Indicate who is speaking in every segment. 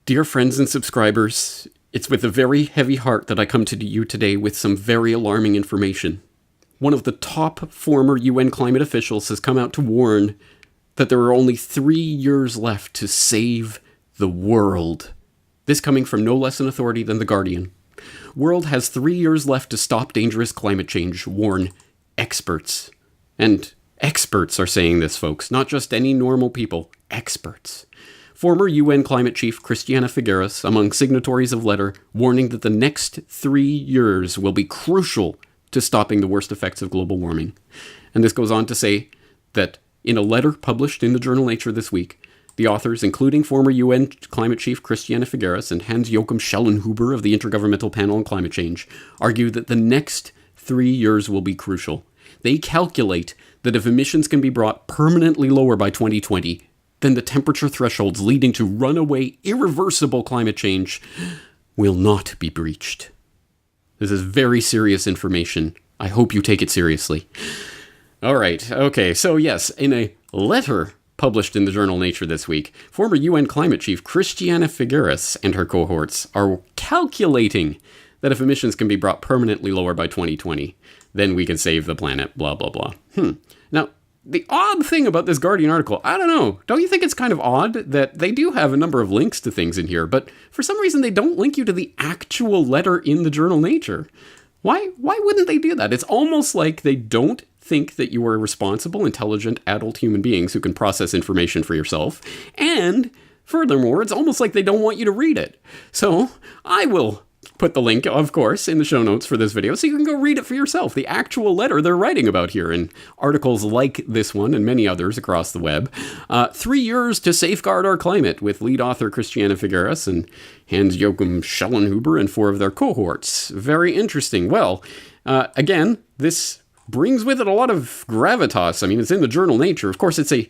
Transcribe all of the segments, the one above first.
Speaker 1: Dear friends and subscribers, it's with a very heavy heart that I come to you today with some very alarming information. One of the top former UN climate officials has come out to warn that there are only 3 years left to save the world. This coming from no less an authority than The Guardian. World has 3 years left to stop dangerous climate change, warn experts. And experts are saying this, folks, not just any normal people, experts. Former UN climate chief Christiana Figueres, among signatories of letter, warning that the next 3 years will be crucial to stopping the worst effects of global warming. And this goes on to say that in a letter published in the journal Nature this week, the authors, including former UN climate chief Christiana Figueres and Hans-Joachim Schellenhuber of the Intergovernmental Panel on Climate Change, argue that the next 3 years will be crucial. They calculate that if emissions can be brought permanently lower by 2020, then the temperature thresholds leading to runaway, irreversible climate change will not be breached. This is very serious information. I hope you take it seriously. All right, okay, so yes, in a letter published in the journal Nature this week, former UN climate chief Christiana Figueres and her cohorts are calculating that if emissions can be brought permanently lower by 2020, then we can save the planet, blah, blah, blah. Now, the odd thing about this Guardian article, I don't know, don't you think it's kind of odd that they do have a number of links to things in here, but for some reason they don't link you to the actual letter in the journal Nature? Why wouldn't they do that? It's almost like they don't think that you are responsible, intelligent, adult human beings who can process information for yourself, and furthermore, it's almost like they don't want you to read it. So I will put the link, of course, in the show notes for this video so you can go read it for yourself, the actual letter they're writing about here in articles like this one and many others across the web. 3 years to safeguard our climate, with lead author Christiana Figueres and Hans-Joachim Schellenhuber and 4 of their cohorts. Very interesting. Well, again, this brings with it a lot of gravitas. I mean, it's in the journal Nature. Of course, it's a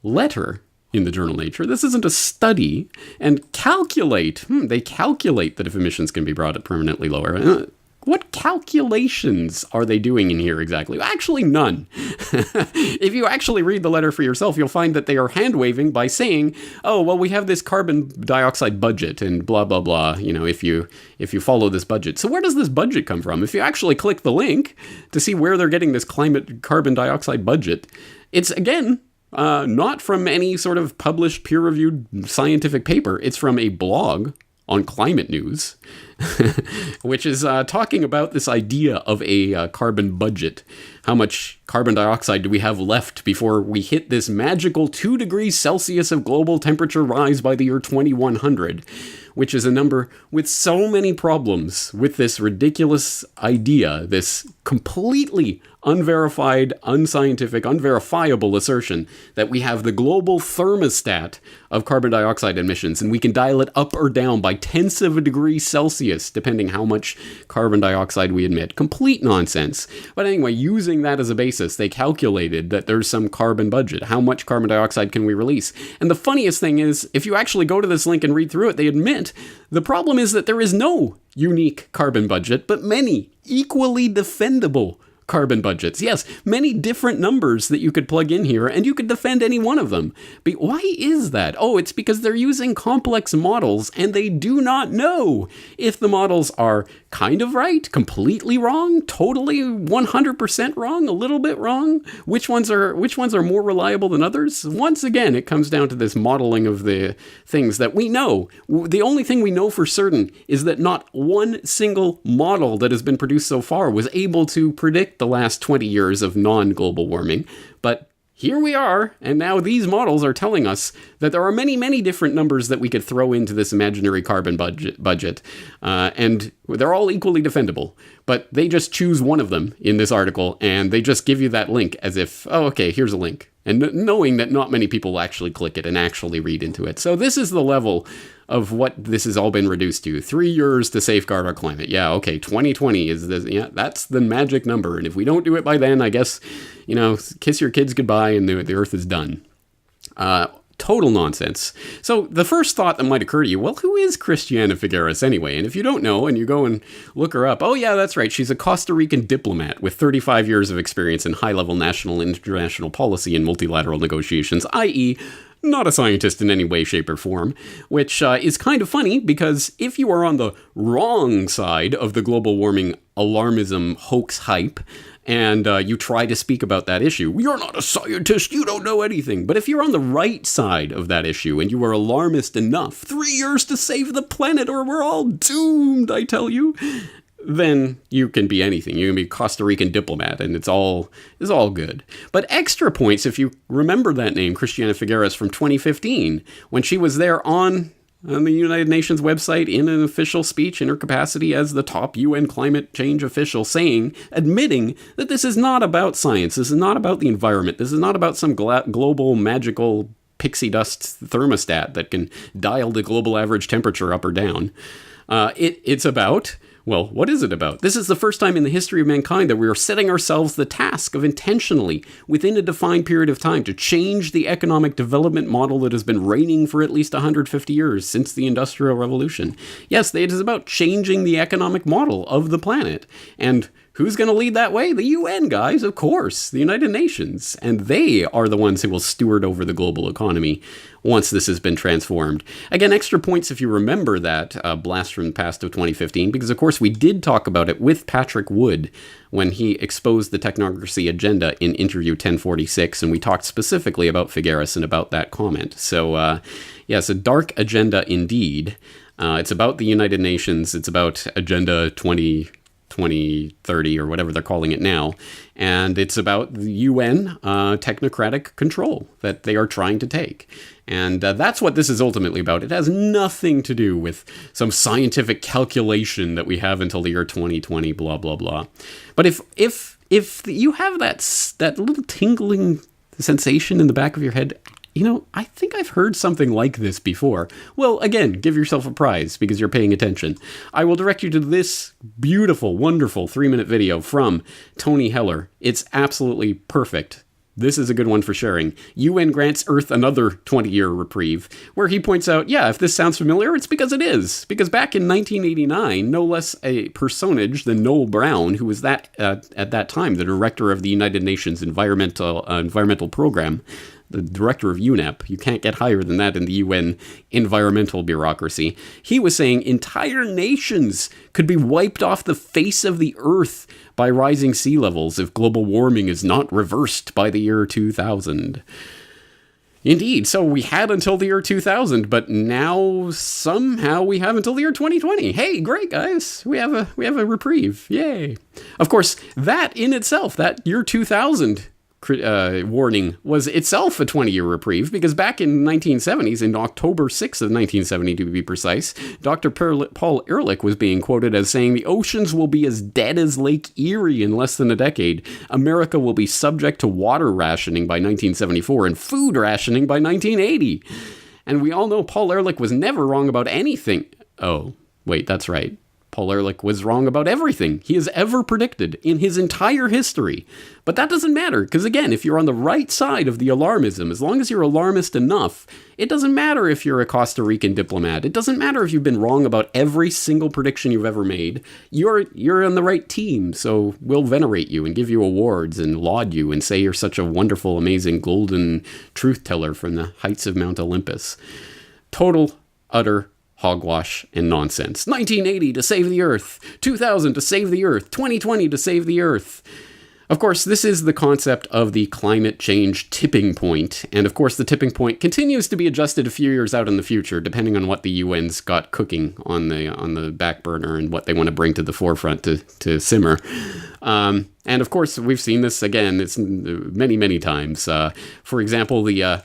Speaker 1: letter in the journal Nature. This isn't a study. And they calculate that if emissions can be brought at permanently lower. What calculations are they doing in here exactly? Actually, none. If you actually read the letter for yourself, you'll find that they are hand-waving by saying, oh, well, we have this carbon dioxide budget and blah, blah, blah, if you follow this budget. So where does this budget come from? If you actually click the link to see where they're getting this carbon dioxide budget, it's, again, not from any sort of published, peer-reviewed scientific paper. It's from a blog on Climate News, which is talking about this idea of a carbon budget. How much carbon dioxide do we have left before we hit this magical 2 degrees Celsius of global temperature rise by the year 2100, which is a number with so many problems with this ridiculous idea, this completely unverified, unscientific, unverifiable assertion that we have the global thermostat of carbon dioxide emissions and we can dial it up or down by tenths of a degree Celsius, depending how much carbon dioxide we emit. Complete nonsense. But anyway, using that as a basis, they calculated that there's some carbon budget. How much carbon dioxide can we release? And the funniest thing is, if you actually go to this link and read through it, they admit the problem is that there is no unique carbon budget, but many equally defendable carbon budgets. Yes, many different numbers that you could plug in here, and you could defend any one of them. But why is that? Oh, it's because they're using complex models, and they do not know if the models are kind of right, completely wrong, totally 100% wrong, a little bit wrong. Which ones are more reliable than others? Once again, it comes down to this modeling of the things that we know. The only thing we know for certain is that not one single model that has been produced so far was able to predict the last 20 years of non-global warming, but here we are, and now these models are telling us that there are many, many different numbers that we could throw into this imaginary carbon budget, and they're all equally defendable, but they just choose one of them in this article, and they just give you that link as if, oh, okay, here's a link, and knowing that not many people will actually click it and actually read into it. So this is the level of what this has all been reduced to. 3 years to safeguard our climate. Yeah, okay, 2020 is this, yeah, that's the magic number. And if we don't do it by then, I guess, kiss your kids goodbye and the earth is done. Total nonsense. So the first thought that might occur to you, well, who is Christiana Figueres anyway? And if you don't know and you go and look her up, oh yeah, that's right. She's a Costa Rican diplomat with 35 years of experience in high-level national and international policy and multilateral negotiations, i.e., not a scientist in any way, shape, or form, which is kind of funny because if you are on the wrong side of the global warming alarmism hoax hype, and you try to speak about that issue, you're not a scientist, you don't know anything. But if you're on the right side of that issue and you are alarmist enough, 3 years to save the planet or we're all doomed, I tell you, then you can be anything. You can be a Costa Rican diplomat, and it's all good. But extra points if you remember that name, Christiana Figueres, from 2015, when she was there on the United Nations website in an official speech in her capacity as the top UN climate change official, admitting that this is not about science, this is not about the environment, this is not about some global magical pixie dust thermostat that can dial the global average temperature up or down. It's about... Well, what is it about? This is the first time in the history of mankind that we are setting ourselves the task of intentionally, within a defined period of time, to change the economic development model that has been reigning for at least 150 years since the Industrial Revolution. Yes, it is about changing the economic model of the planet. And who's going to lead that way? The UN, guys, of course, the United Nations. And they are the ones who will steward over the global economy once this has been transformed. Again, extra points if you remember that blast from the past of 2015, because of course we did talk about it with Patrick Wood when he exposed the technocracy agenda in interview 1046, and we talked specifically about Figueres and about that comment. So yes, a dark agenda indeed. It's about the United Nations. It's about Agenda 2030 or whatever they're calling it now. And it's about the UN technocratic control that they are trying to take. And that's what this is ultimately about. It has nothing to do with some scientific calculation that we have until the year 2020, blah, blah, blah. But if you have that little tingling sensation in the back of your head, you know, I think I've heard something like this before. Well, again, give yourself a prize because you're paying attention. I will direct you to this beautiful, wonderful 3-minute video from Tony Heller. It's absolutely perfect. This is a good one for sharing. UN grants Earth another 20-year reprieve, where he points out, yeah, if this sounds familiar, it's because it is. Because back in 1989, no less a personage than Noel Brown, who was at that time the director of the United Nations Environmental Program, the director of UNEP, you can't get higher than that in the UN environmental bureaucracy, he was saying entire nations could be wiped off the face of the earth by rising sea levels if global warming is not reversed by the year 2000. Indeed, so we had until the year 2000, but now somehow we have until the year 2020. Hey, great guys, we have a reprieve, yay! Of course, that in itself, that year 2000 warning was itself a 20-year reprieve, because back in the 1970s, in October 6th of 1970 to be precise, Dr. Paul Ehrlich was being quoted as saying, "The oceans will be as dead as Lake Erie in less than a decade. America will be subject to water rationing by 1974 and food rationing by 1980. And we all know Paul Ehrlich was never wrong about anything. Oh, wait, that's right. Paul Ehrlich was wrong about everything he has ever predicted in his entire history. But that doesn't matter, because again, if you're on the right side of the alarmism, as long as you're alarmist enough, it doesn't matter if you're a Costa Rican diplomat. It doesn't matter if you've been wrong about every single prediction you've ever made. You're on the right team, so we'll venerate you and give you awards and laud you and say you're such a wonderful, amazing, golden truth teller from the heights of Mount Olympus. Total, utter hogwash and nonsense. 1980 to save the Earth, 2000 to save the Earth, 2020 to save the Earth. Of course, this is the concept of the climate change tipping point, and of course the tipping point continues to be adjusted a few years out in the future, depending on what the UN's got cooking on the back burner and what they want to bring to the forefront to simmer. And of course, we've seen this again. It's many, many times. For example, the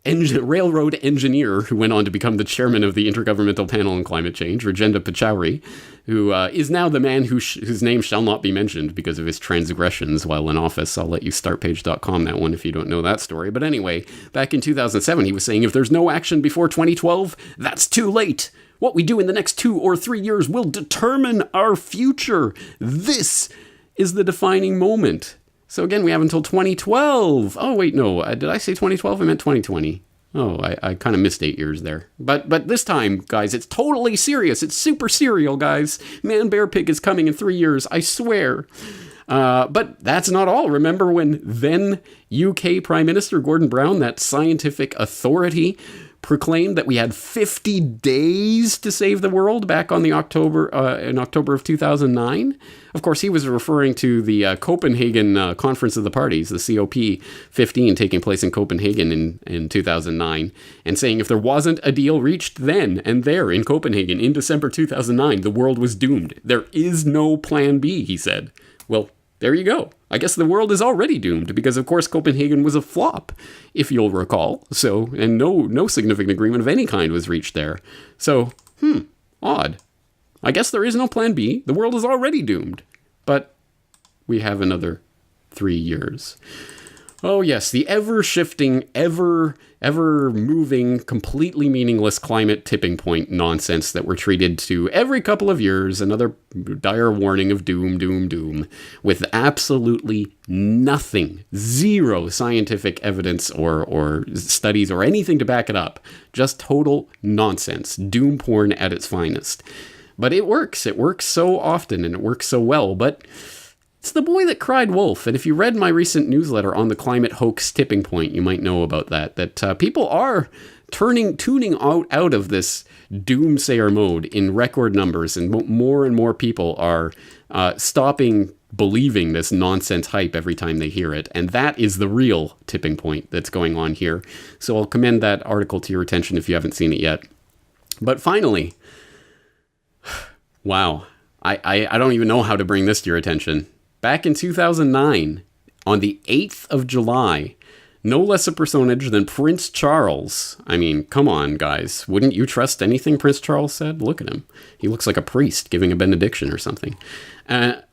Speaker 1: railroad engineer who went on to become the chairman of the Intergovernmental Panel on Climate Change, Rajendra Pachauri, who is now the man whose name shall not be mentioned because of his transgressions while in office. I'll let you startpage.com that one if you don't know that story. But anyway, back in 2007, he was saying, if there's no action before 2012, that's too late. What we do in the next 2 or 3 years will determine our future. This is the defining moment. So again, we have until 2012. Oh, wait, no. Did I say 2012? I meant 2020. Oh, I kind of missed 8 years there. But this time, guys, it's totally serious. It's super serial, guys. Man Bear Pig is coming in 3 years, I swear. But that's not all. Remember when then UK Prime Minister Gordon Brown, that scientific authority, proclaimed that we had 50 days to save the world back on the in October of 2009. Of course, he was referring to the Copenhagen Conference of the Parties, the COP15, taking place in Copenhagen in 2009, and saying if there wasn't a deal reached then and there in Copenhagen in December 2009, the world was doomed. There is no plan B, he said. Well, there you go. I guess the world is already doomed because, of course, Copenhagen was a flop, if you'll recall. So, and no significant agreement of any kind was reached there. So, odd. I guess there is no plan B. The world is already doomed. But we have another 3 years. Oh, yes, the ever-shifting, ever-moving, completely meaningless climate tipping point nonsense that we're treated to every couple of years, another dire warning of doom, doom, doom, with absolutely nothing, zero scientific evidence or studies or anything to back it up. Just total nonsense, doom porn at its finest. But it works so often, and it works so well, but it's the boy that cried wolf. And if you read my recent newsletter on the climate hoax tipping point, you might know about that people are tuning out of this doomsayer mode in record numbers, and more people are stopping believing this nonsense hype every time they hear it. And that is the real tipping point that's going on here. So I'll commend that article to your attention if you haven't seen it yet. But finally, wow, I don't even know how to bring this to your attention. Back in 2009, on the 8th of July, no less a personage than Prince Charles. I mean, come on, guys. Wouldn't you trust anything Prince Charles said? Look at him. He looks like a priest giving a benediction or something.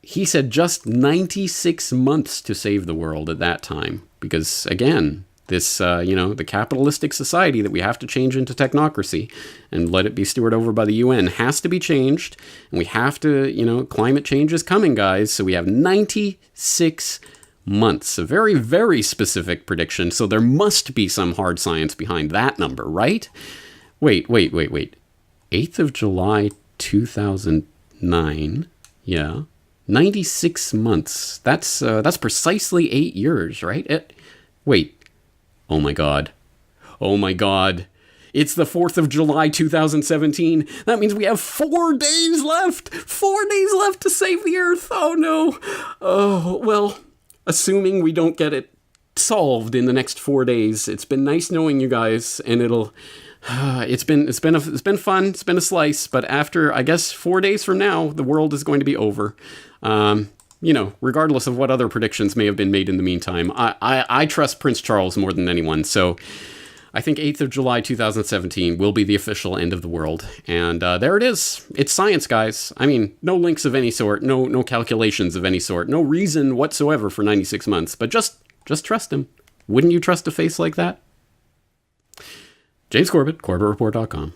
Speaker 1: He said just 96 months to save the world at that time. Because, again, this, the capitalistic society that we have to change into technocracy and let it be stewarded over by the UN has to be changed. And we have to, climate change is coming, guys. So we have 96 months. A very, very specific prediction. So there must be some hard science behind that number, right? Wait. 8th of July, 2009. Yeah. 96 months. That's precisely 8 years, right? Wait. Oh my God. It's the 4th of July, 2017. That means we have 4 days left. 4 days left to save the Earth. Oh no. Oh, well, assuming we don't get it solved in the next 4 days. It's been nice knowing you guys, and it's been fun. It's been a slice, but after, I guess, 4 days from now, the world is going to be over. Regardless of what other predictions may have been made in the meantime, I trust Prince Charles more than anyone. So I think 8th of July, 2017 will be the official end of the world. And there it is. It's science, guys. I mean, no links of any sort, no calculations of any sort, no reason whatsoever for 96 months, but just trust him. Wouldn't you trust a face like that? James Corbett, CorbettReport.com.